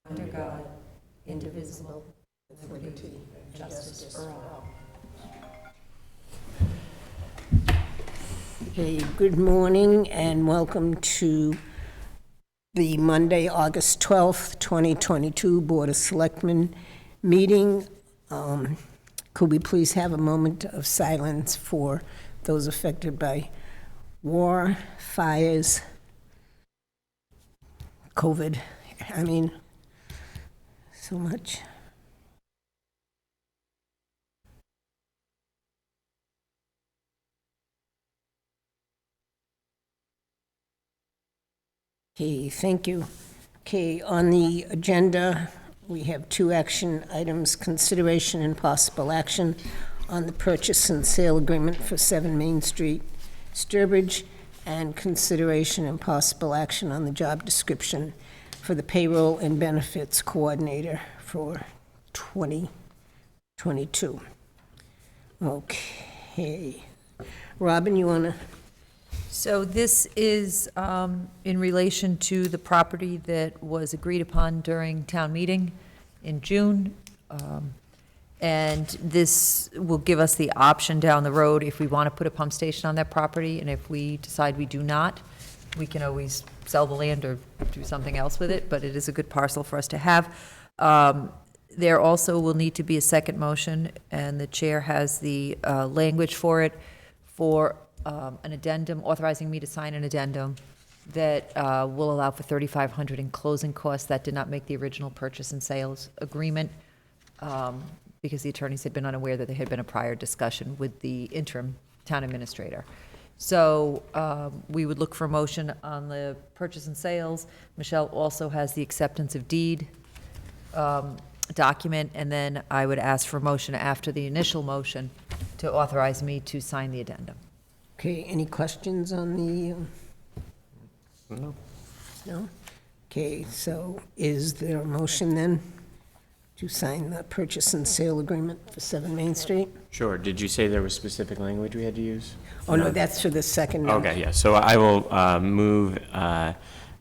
under God, indivisible, with liberty and justice for all. Okay, good morning and welcome to the Monday, August 12th, 2022 Board of Selectmen meeting. Could we please have a moment of silence for those affected by war, fires, COVID? I mean, so much. Okay, thank you. Okay, on the agenda, we have two action items: consideration and possible action on the purchase and sale agreement for 7 Main Street, Sturbridge, and consideration and possible action on the job description for the payroll and benefits coordinator for 2022. Okay. Robin, you want to? So this is in relation to the property that was agreed upon during town meeting in June. And this will give us the option down the road if we want to put a pump station on that property, and if we decide we do not, we can always sell the land or do something else with it, but it is a good parcel for us to have. There also will need to be a second motion, and the chair has the language for it, for an addendum, authorizing me to sign an addendum that will allow for $3,500 in closing costs. That did not make the original purchase and sales agreement, because the attorneys had been unaware that there had been a prior discussion with the interim town administrator. So we would look for a motion on the purchase and sales. Michelle also has the acceptance of deed document, and then I would ask for a motion after the initial motion to authorize me to sign the addendum. Okay, any questions on the? No. No? Okay, so is there a motion then to sign the purchase and sale agreement for 7 Main Street? Sure. Did you say there was specific language we had to use? Oh, no, that's for the second one. Okay, yeah. So I will move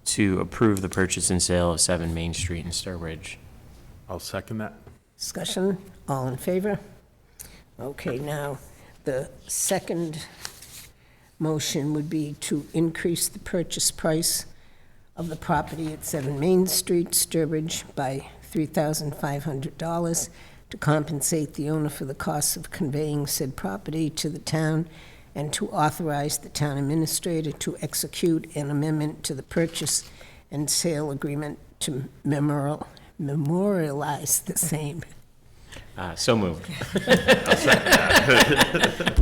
to approve the purchase and sale of 7 Main Street in Sturbridge. I'll second that. Discussion, all in favor? Okay, now, the second motion would be to increase the purchase price of the property at 7 Main Street, Sturbridge, by $3,500 to compensate the owner for the costs of conveying said property to the town, and to authorize the town administrator to execute an amendment to the purchase and sale agreement to memorialize the same. So moved.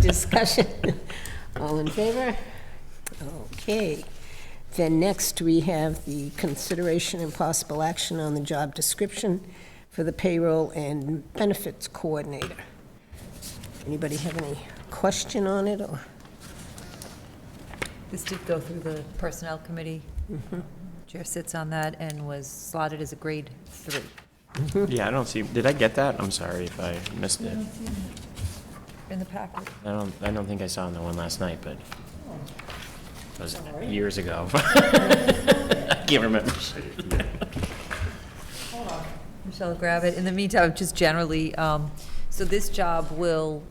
Discussion. All in favor? Okay. Then next, we have the consideration and possible action on the job description for the payroll and benefits coordinator. Anybody have any question on it, or? This did go through the Personnel Committee. Chair sits on that and was slotted as a grade 3. Yeah, I don't see. Did I get that? I'm sorry if I missed it. In the packet. I don't think I saw the one last night, but it was years ago. I can't remember. Michelle will grab it. In the meantime, just generally, so this job will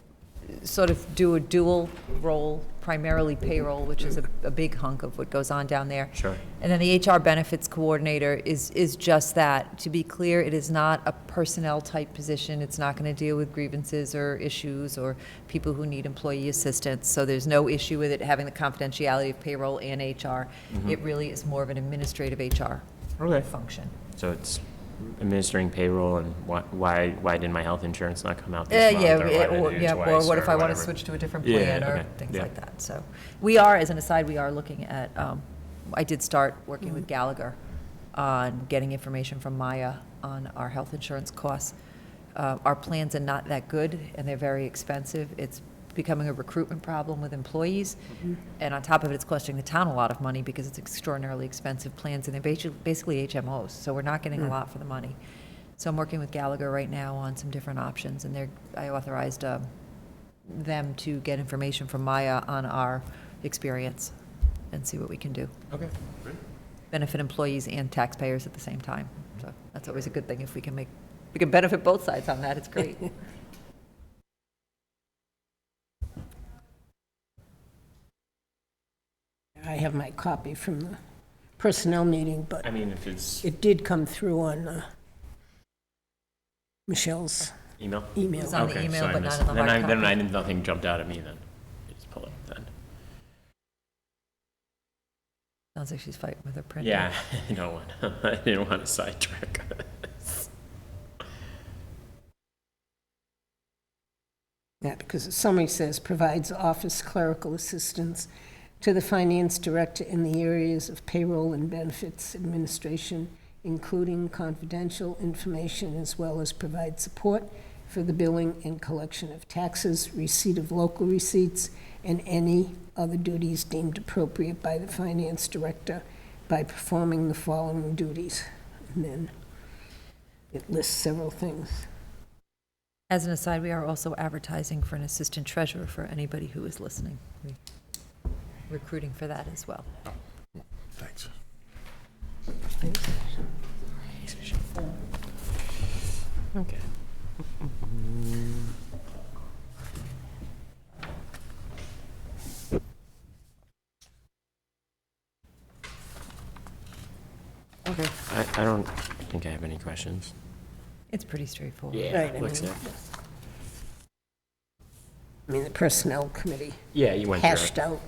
sort of do a dual role, primarily payroll, which is a big hunk of what goes on down there. Sure. And then the HR benefits coordinator is just that. To be clear, it is not a personnel type position. It's not going to deal with grievances or issues or people who need employee assistance. So there's no issue with it having the confidentiality of payroll and HR. It really is more of an administrative HR function. So it's administering payroll, and why didn't my health insurance not come out this month? Or why did it do or twice, what if I want to whatever. switch to a different Yeah, plan or okay, things yeah. like that. So we are, as an aside, we are looking at, I did start working with Gallagher on getting information from Maya on our health insurance costs. Our plans are not that good, and they're very expensive. It's becoming a recruitment problem with employees. And on top of it, it's costing the town a lot of money because it's extraordinarily expensive plans, and they're basically HMOs, so we're not getting a lot for the money. So I'm working with Gallagher right now on some different options, and I authorized them to get information from Maya on our experience and see what we can do. Okay, great. Benefit employees and taxpayers at the same time. So that's always a good thing if we can benefit both sides on that, it's great. I have my copy from the personnel meeting, but I mean, if it's it did come through on Michelle's email. email. It's on the Okay, email, so I but not missed on it. the hard Then copy. nothing jumped out at me then. Just pull it then. Sounds like she's fighting with her printer. Yeah, I didn't want to sidetrack. Yeah, because the summary says, provides office clerical assistance to the finance director in the areas of payroll and benefits administration, including confidential information, as well as provide support for the billing and collection of taxes, receipt of local receipts, and any other duties deemed appropriate by the finance director by performing the following duties. And then it lists several things. As an aside, we are also advertising for an assistant treasurer for anybody who is listening. We're recruiting for that as well. Thanks. Okay. Okay. I don't think I have any questions. It's pretty straightforward. Right, I Looks mean- it. I mean, the personnel committee Yeah, you went through hashed it. out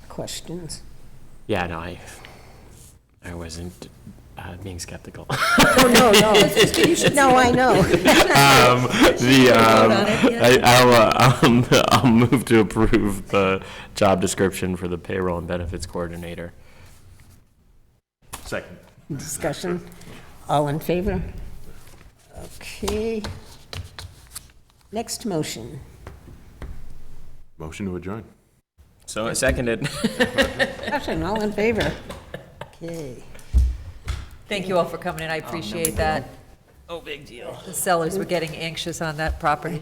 questions. Yeah, no, I wasn't being skeptical. Oh, no, no. No, I know. I'll move to approve the job description for the payroll and benefits coordinator. Second. Discussion. All in favor? Okay. Next motion. Motion to adjourn. So I seconded. Discussion, all in favor? Okay. Thank you all for coming in, I appreciate that. Oh, big deal. The sellers were getting anxious on that property.